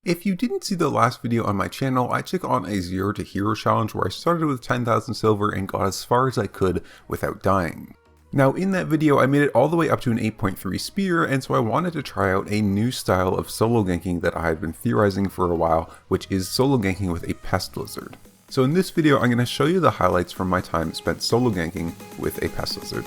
If you didn't see the last video on my channel, I took on a 0 to hero challenge where I started with 10,000 silver and got as far as I could without dying. Now in that video I made it all the way up to an 8.3 spear, and so I wanted to try out a new style of solo ganking that I had been theorizing for a while, which is solo ganking with a pest lizard. So in this video I'm going to show you the highlights from my time spent solo ganking with a pest lizard.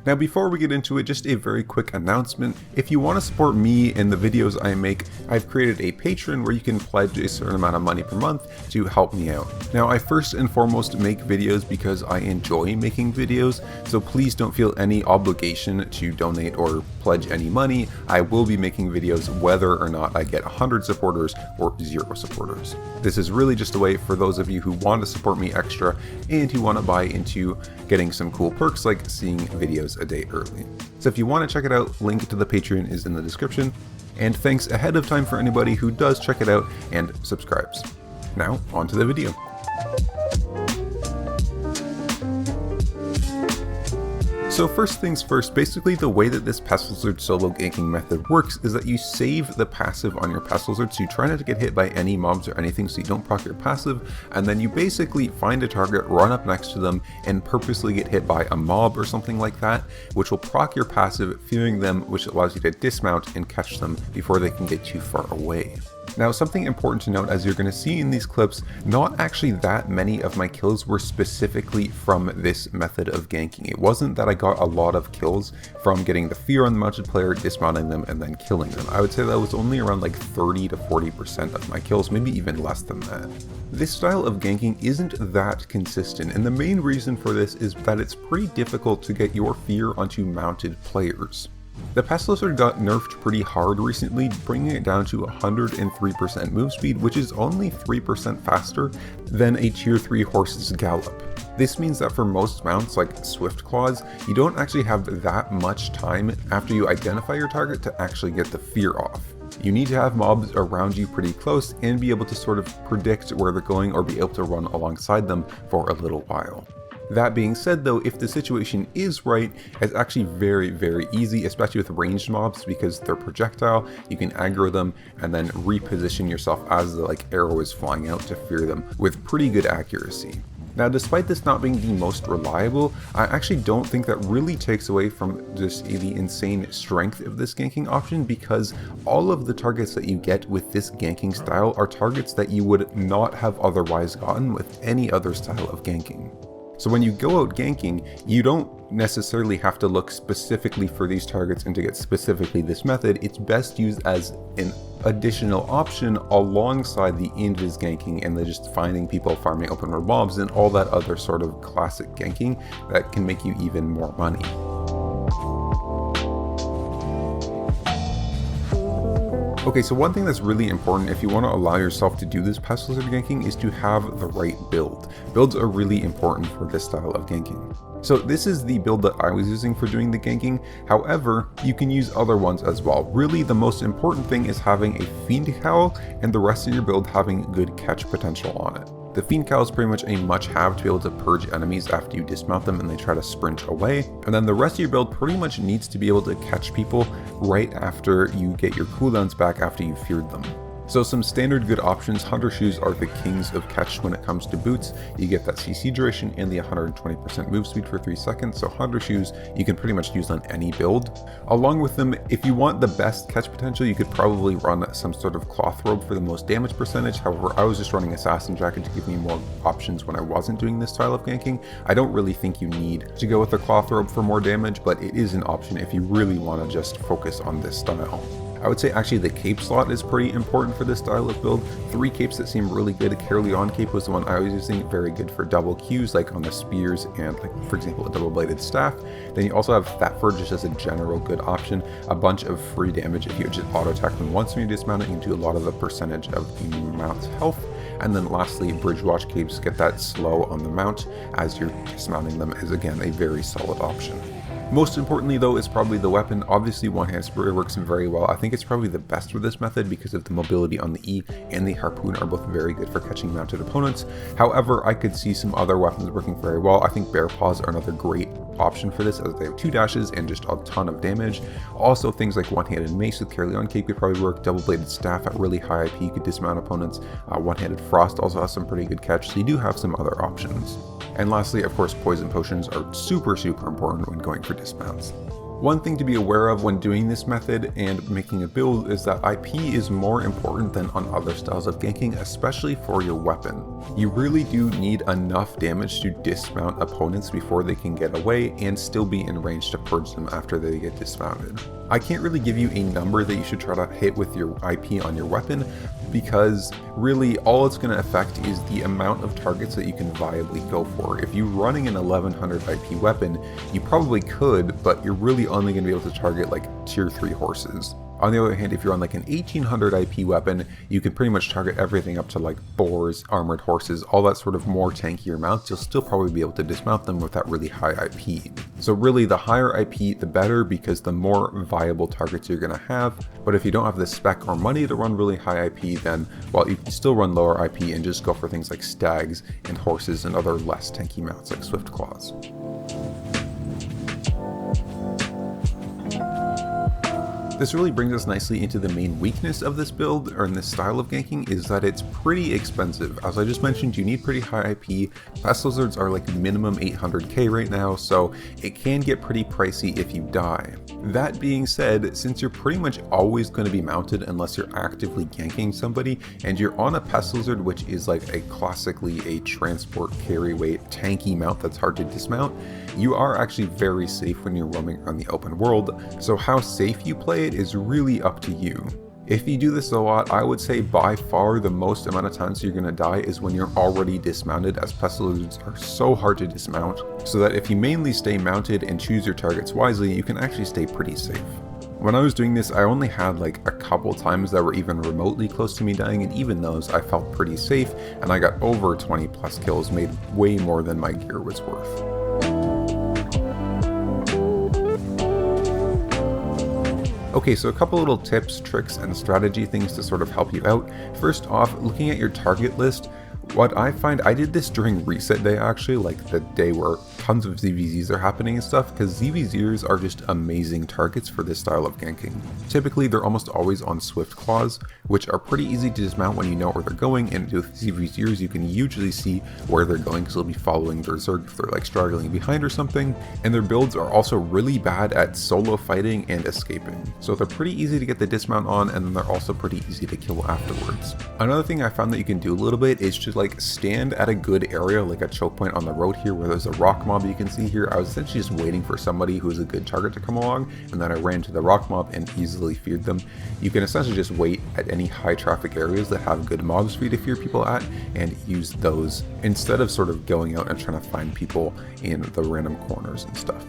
Now before we get into it, just a very quick announcement. If you want to support me and the videos I make, I've created a Patreon where you can pledge a certain amount of money per month to help me out. Now I first and foremost make videos because I enjoy making videos, so please don't feel any obligation to donate or pledge any money. I will be making videos whether or not I get 100 supporters or 0 supporters. This is really just a way for those of you who want to support me extra and who want to buy into getting some cool perks like seeing videos a day early. So if you want to check it out, link to the Patreon is in the description, and thanks ahead of time for anybody who does check it out and subscribes. Now on to the video. So first things first, basically the way that this pest lizard solo ganking method works is that you save the passive on your pest lizard, so you try not to get hit by any mobs or anything so you don't proc your passive, and then you basically find a target, run up next to them, and purposely get hit by a mob or something like that, which will proc your passive, fearing them, which allows you to dismount and catch them before they can get too far away. Now something important to note, as you're going to see in these clips, not actually that many of my kills were specifically from this method of ganking. It wasn't that I got a lot of kills from getting the fear on the mounted player, dismounting them, and then killing them. I would say that was only around like 30 to 40% of my kills, maybe even less than that. This style of ganking isn't that consistent, and the main reason for this is that it's pretty difficult to get your fear onto mounted players. The pest lizard got nerfed pretty hard recently, bringing it down to 103% move speed, which is only 3% faster than a tier 3 horse's gallop. This means that for most mounts like Swift Claws, you don't actually have that much time after you identify your target to actually get the fear off. You need to have mobs around you pretty close and be able to sort of predict where they're going or be able to run alongside them for a little while. That being said though, if the situation is right, it's actually very easy, especially with ranged mobs, because they're projectile, you can aggro them and then reposition yourself as the arrow is flying out to fear them with pretty good accuracy. Now despite this not being the most reliable, I actually don't think that really takes away from just the insane strength of this ganking option, because all of the targets that you get with this ganking style are targets that you would not have otherwise gotten with any other style of ganking. So when you go out ganking, you don't necessarily have to look specifically for these targets and to get specifically this method. It's best used as an additional option alongside the invis ganking and the just finding people, farming open world mobs, and all that other sort of classic ganking that can make you even more money. Okay, so one thing that's really important if you want to allow yourself to do this pest lizard ganking is to have the right build. Builds are really important for this style of ganking. So this is the build that I was using for doing the ganking. However, you can use other ones as well. Really, the most important thing is having a Fiend Cowl and the rest of your build having good catch potential on it. The Fiend Cowl is pretty much a must-have to be able to purge enemies after you dismount them and they try to sprint away. And then the rest of your build pretty much needs to be able to catch people right after you get your cooldowns back after you've feared them. So some standard good options, Hunter Shoes are the kings of catch when it comes to boots. You get that CC duration and the 120% move speed for 3 seconds, so Hunter Shoes you can pretty much use on any build. Along with them, if you want the best catch potential, you could probably run some sort of cloth robe for the most damage percentage. However, I was just running Assassin Jacket to give me more options when I wasn't doing this style of ganking. I don't really think you need to go with the cloth robe for more damage, but it is an option if you really want to just focus on this style. I would say actually the cape slot is pretty important for this style of build. 3 capes that seem really good. Caerleon cape was the one I was using, very good for double Qs like on the spears and for example a double bladed staff. Then you also have Fatfur just as a general good option, a bunch of free damage if you just auto attack them once when you dismount it, you can do a lot of the percentage of the mount's health. And then lastly, Bridgewatch capes get that slow on the mount as you're dismounting them is again a very solid option. Most importantly though is probably the weapon. Obviously one-hand sprayer works very well. I think it's probably the best with this method because of the mobility on the E and the harpoon are both very good for catching mounted opponents. However, I could see some other weapons working very well. I think bear paws are another great option for this as they have 2 dashes and just a ton of damage. Also things like one-handed mace with Carry-On Cape could probably work. Double-bladed staff at really high IP could dismount opponents. One-handed frost also has some pretty good catch, so you do have some other options. And lastly, of course, poison potions are super important when going for dismounts. One thing to be aware of when doing this method and making a build is that IP is more important than on other styles of ganking, especially for your weapon. You really do need enough damage to dismount opponents before they can get away and still be in range to purge them after they get dismounted. I can't really give you a number that you should try to hit with your IP on your weapon because really all it's going to affect is the amount of targets that you can viably go for. If you're running an 1100 IP weapon, you probably could, but you're really only going to be able to target like tier 3 horses. On the other hand, if you're on like an 1800 IP weapon, you can pretty much target everything up to like boars, armored horses, all that sort of more tankier mounts. You'll still probably be able to dismount them with that really high IP. So really the higher IP, the better, because the more viable targets you're going to have. But if you don't have the spec or money to run really high IP, then well, you can still run lower IP and just go for things like stags and horses and other less tanky mounts like swift claws. This really brings us nicely into the main weakness of this build, or in this style of ganking, is that it's pretty expensive. As I just mentioned, you need pretty high IP. Pest lizards are like minimum 800k right now, so it can get pretty pricey if you die. That being said, since you're pretty much always going to be mounted unless you're actively ganking somebody, and you're on a pest lizard, which is like a classically a transport carry weight tanky mount that's hard to dismount, you are actually very safe when you're roaming around the open world. So how safe you play it is really up to you. If you do this a lot, I would say by far the most amount of times you're going to die is when you're already dismounted, as pest lizards are so hard to dismount, so that if you mainly stay mounted and choose your targets wisely, you can actually stay pretty safe. When I was doing this, I only had like a couple times that were even remotely close to me dying, and even those I felt pretty safe, and I got over 20 plus kills, made way more than my gear was worth. Okay, so a couple little tips, tricks, and strategy things to sort of help you out. First off, looking at your target list, what I find, I did this during reset day actually, like the day where tons of ZVZs are happening and stuff, because ZVZers are just amazing targets for this style of ganking. Typically, they're almost always on swift claws, which are pretty easy to dismount when you know where they're going, and with ZVZers you can usually see where they're going because they'll be following their Zerg if they're like straggling behind or something, and their builds are also really bad at solo fighting and escaping. So they're pretty easy to get the dismount on, and then they're also pretty easy to kill afterwards. Another thing I found that you can do a little bit is just like stand at a good area, like a choke point on the road here where there's a rock mob you can see here. I was essentially just waiting for somebody who's a good target to come along, and then I ran to the rock mob and easily feared them. You can essentially just wait at any high traffic areas that have good mobs for you to fear people at and use those instead of sort of going out and trying to find people in the random corners and stuff.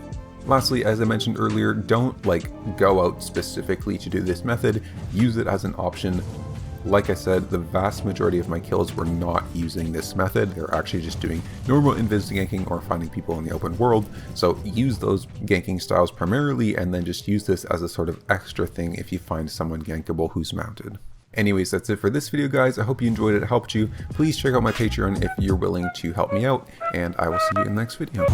Lastly, as I mentioned earlier, don't like go out specifically to do this method, use it as an option. Like I said, the vast majority of my kills were not using this method. They're actually just doing normal invis ganking or finding people in the open world. So use those ganking styles primarily, and then just use this as a sort of extra thing if you find someone gankable who's mounted. Anyways, that's it for this video, guys. I hope you enjoyed it, helped you. Please check out my Patreon if you're willing to help me out, and I will see you in the next video.